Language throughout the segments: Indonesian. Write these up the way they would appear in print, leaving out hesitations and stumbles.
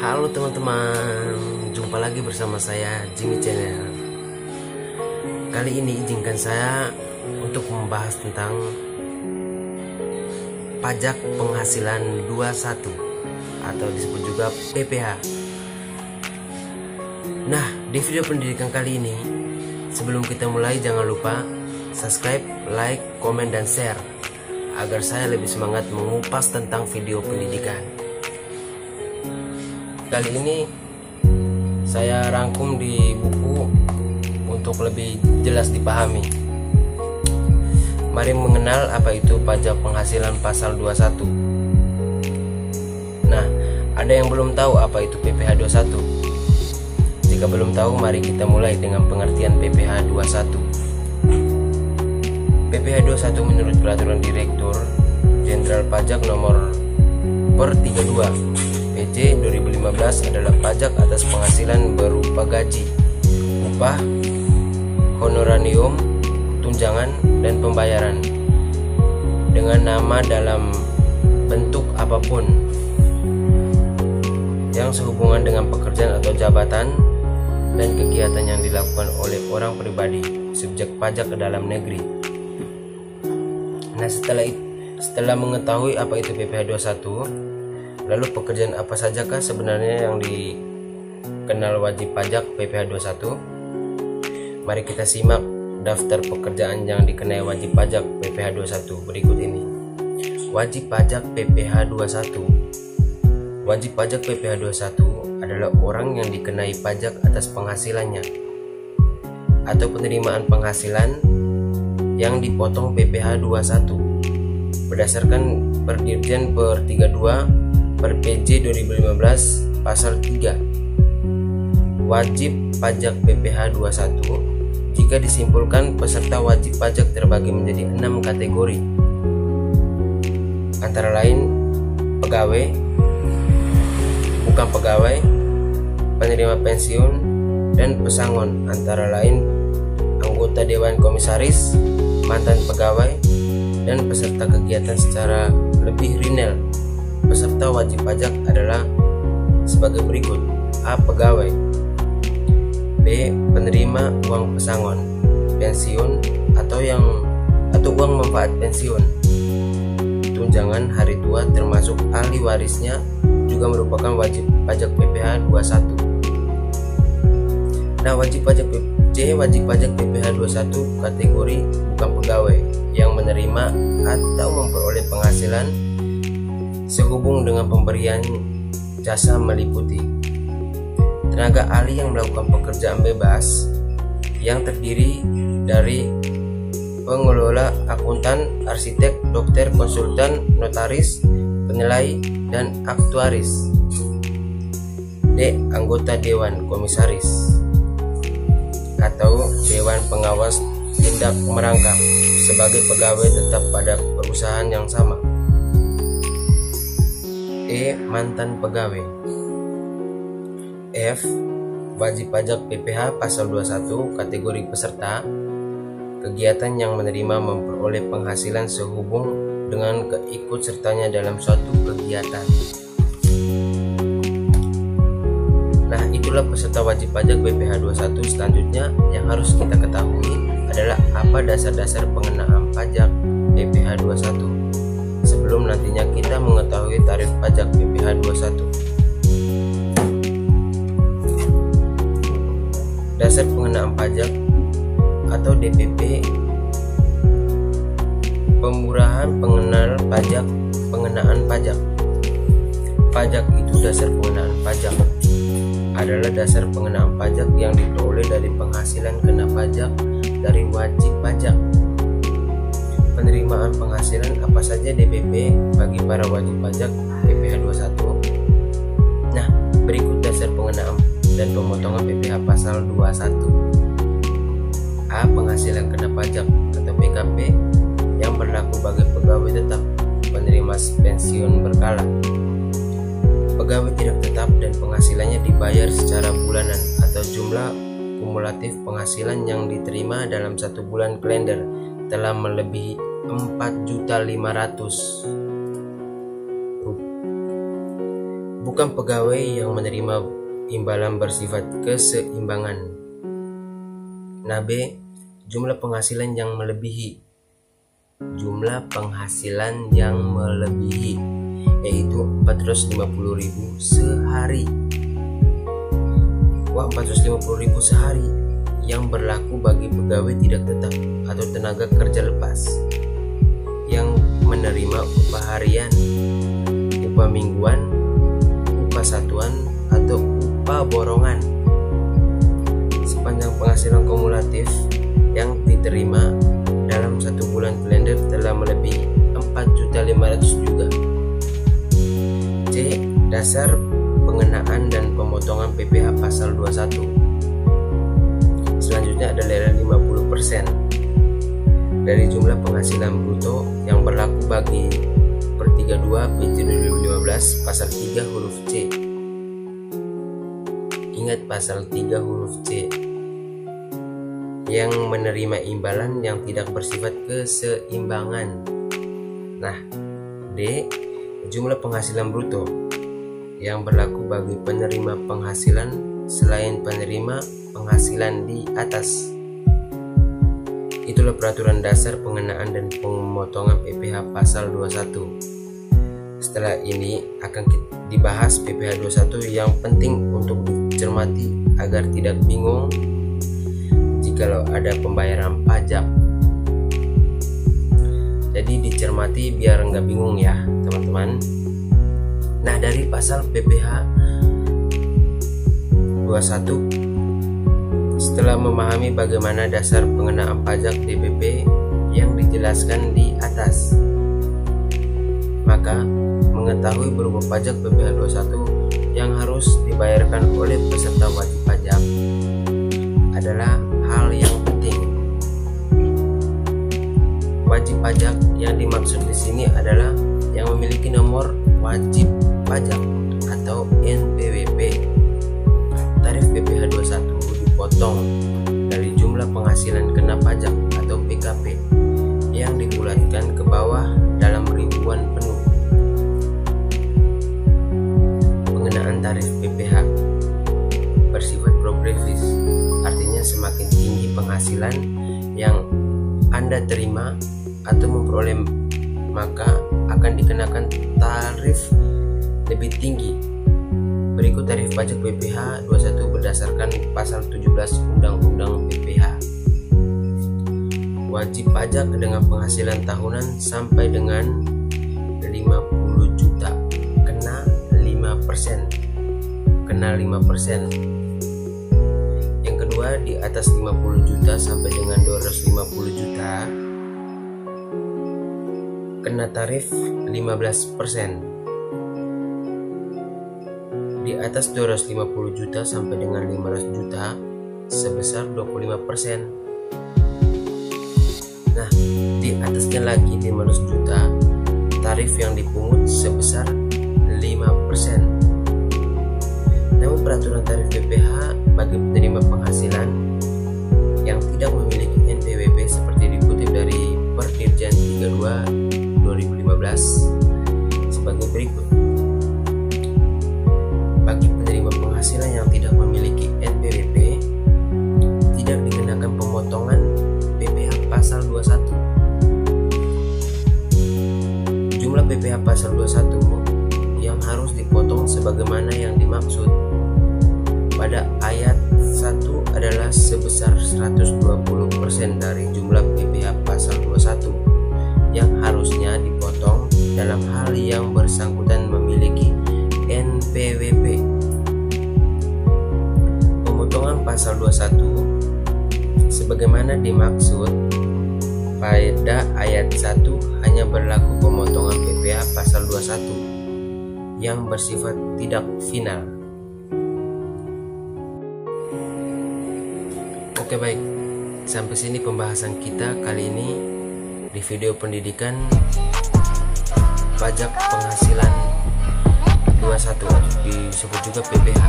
Halo teman-teman, jumpa lagi bersama saya Jimmy Channel. Kali ini izinkan saya untuk membahas tentang pajak penghasilan 21 atau disebut juga PPh. Nah, di video pendidikan kali ini, sebelum kita mulai jangan lupa subscribe, like, komen, dan share agar saya lebih semangat mengupas tentang video pendidikan. Kali ini saya rangkum di buku untuk lebih jelas dipahami. Mari mengenal apa itu pajak penghasilan pasal 21. Nah, ada yang belum tahu apa itu PPh 21? Jika belum tahu, mari kita mulai dengan pengertian PPh 21. PPh 21 menurut Peraturan Direktur Jenderal Pajak Nomor Per 32 PJ 2015 adalah pajak atas penghasilan berupa gaji, upah, honorarium, tunjangan, dan pembayaran dengan nama dalam bentuk apapun yang sehubungan dengan pekerjaan atau jabatan dan kegiatan yang dilakukan oleh orang pribadi subjek pajak ke dalam negeri. Nah, setelah mengetahui apa itu PPh 21, lalu pekerjaan apa sajakah sebenarnya yang dikenal wajib pajak PPh 21? Mari kita simak daftar pekerjaan yang dikenai wajib pajak PPh 21 berikut ini. Wajib pajak PPh 21. Wajib pajak PPh 21 adalah orang yang dikenai pajak atas penghasilannya atau penerimaan penghasilan yang dipotong PPh 21 berdasarkan Perdirjen Per 32 Per PJ 2015 Pasal 3. Wajib pajak PPh 21 jika disimpulkan peserta wajib pajak terbagi menjadi 6 kategori, antara lain pegawai, bukan pegawai, penerima pensiun, dan pesangon, antara lain anggota Dewan Komisaris, mantan pegawai, dan peserta kegiatan secara lebih rinel. Peserta wajib pajak adalah sebagai berikut: A. Pegawai, B. Penerima uang pesangon, pensiun atau uang manfaat pensiun, tunjangan hari tua termasuk ahli warisnya juga merupakan wajib pajak PPh 21. Nah, wajib pajak PPh 21 kategori bukan pegawai yang menerima atau memperoleh penghasilan sehubung dengan pemberian jasa meliputi tenaga ahli yang melakukan pekerjaan bebas yang terdiri dari pengelola, akuntan, arsitek, dokter, konsultan, notaris, penilai, dan aktuaris. D. Anggota Dewan Komisaris atau Dewan Pengawas Tindak Merangkap sebagai pegawai tetap pada perusahaan yang sama. E. Mantan pegawai. F. Wajib pajak PPh Pasal 21 kategori peserta kegiatan yang menerima memperoleh penghasilan sehubung dengan keikutsertanya dalam suatu kegiatan. Nah, itulah peserta wajib pajak PPh 21. Selanjutnya yang harus kita ketahui adalah apa dasar-dasar pengenaan pajak PPh 21 sebelum nantinya kita mengetahui tarif pajak PPh 21. Dasar pengenaan pajak atau DPP, pemurahan pengenaan pajak. Pajak itu dasar pengenaan pajak adalah dasar pengenaan pajak yang diperoleh dari penghasilan kena pajak dari wajib pajak. Penerimaan penghasilan apa saja DPP bagi para wajib pajak PPh 21? Nah, berikut dasar pengenaan dan pemotongan PPh Pasal 21. A. Penghasilan kena pajak atau PKP yang berlaku bagi pegawai tetap penerima pensiun berkala, pegawai tidak tetap dan penghasilannya dibayar secara bulanan atau jumlah kumulatif penghasilan yang diterima dalam satu bulan kalender telah melebihi 4.500.000. bukan pegawai yang menerima imbalan bersifat keseimbangan. Nah, B. Jumlah penghasilan yang melebihi. Jumlah penghasilan yang melebihi yaitu 450.000 sehari. Wah, 450.000 sehari yang berlaku bagi pegawai tidak tetap atau tenaga kerja lepas yang menerima upah harian, upah mingguan, upah satuan, atau upah borongan. Sepanjang penghasilan kumulatif yang diterima dalam 1 bulan kalender telah melebihi 4.500.000 juga. C. Dasar pengenaan dan pemotongan PPh pasal 21. Selanjutnya adalah 50% dari jumlah penghasilan bruto yang berlaku bagi per 32 PT 2015 pasal 3 huruf C. Ingat pasal 3 huruf C, yang menerima imbalan yang tidak bersifat keseimbangan. Nah, D. Jumlah penghasilan bruto yang berlaku bagi penerima penghasilan selain penerima penghasilan di atas. Itulah peraturan dasar pengenaan dan pemotongan PPh pasal 21. Setelah ini akan dibahas PPh 21 yang penting untuk dicermati agar tidak bingung jikalau ada pembayaran pajak. Jadi dicermati biar nggak bingung ya teman-teman. Nah, dari pasal PPh 21, setelah memahami bagaimana dasar pengenaan pajak DPP yang dijelaskan di atas, maka mengetahui berupa pajak PPh 21 yang harus dibayarkan oleh peserta wajib pajak adalah hal yang penting. Wajib pajak yang dimaksud di sini adalah yang memiliki nomor wajib pajak atau NPWP. Tarif PPh 21 dipotong dari jumlah penghasilan kena pajak atau PKP yang dibulatkan ke bawah dalam ribuan penuh. Pengenaan tarif PPh bersifat progresif, artinya semakin tinggi penghasilan yang Anda terima atau memperoleh, maka akan dikenakan tarif lebih tinggi. Berikut tarif pajak PPh 21 berdasarkan pasal 17 Undang-Undang PPh. Wajib pajak dengan penghasilan tahunan sampai dengan 50 juta kena 5%. Yang kedua, di atas 50 juta sampai dengan 250 juta kena tarif 15%. Di atas 250 juta sampai dengan 500 juta sebesar 25%. Nah, di atasnya lagi 500 juta, tarif yang dipungut sebesar 5%. Namun peraturan tarif PPh bagi penerima penghasilan yang tidak memiliki NPWP seperti dikutip dari Perdirjen 32 2015 sebagai berikut. Bagi penerima penghasilan yang tidak memiliki NPWP tidak dikenakan pemotongan PPh pasal 21. Jumlah PPh pasal 21 yang harus dipotong sebagaimana yang dimaksud pada ayat 1 adalah sebesar 120% dari jumlah PPh pasal 21 yang harusnya dipotong dalam hal yang bersangkutan memiliki NPWP. Pemotongan pasal 21 sebagaimana dimaksud pada ayat 1 hanya berlaku pemotongan PPh pasal 21 yang bersifat tidak final. Oke, baik, sampai sini pembahasan kita kali ini di video pendidikan pajak penghasilan 21 disebut juga PPh.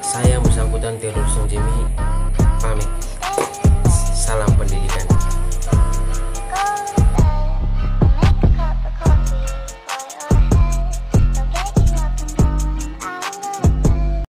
Saya yang bersangkutan Theodor Songjemi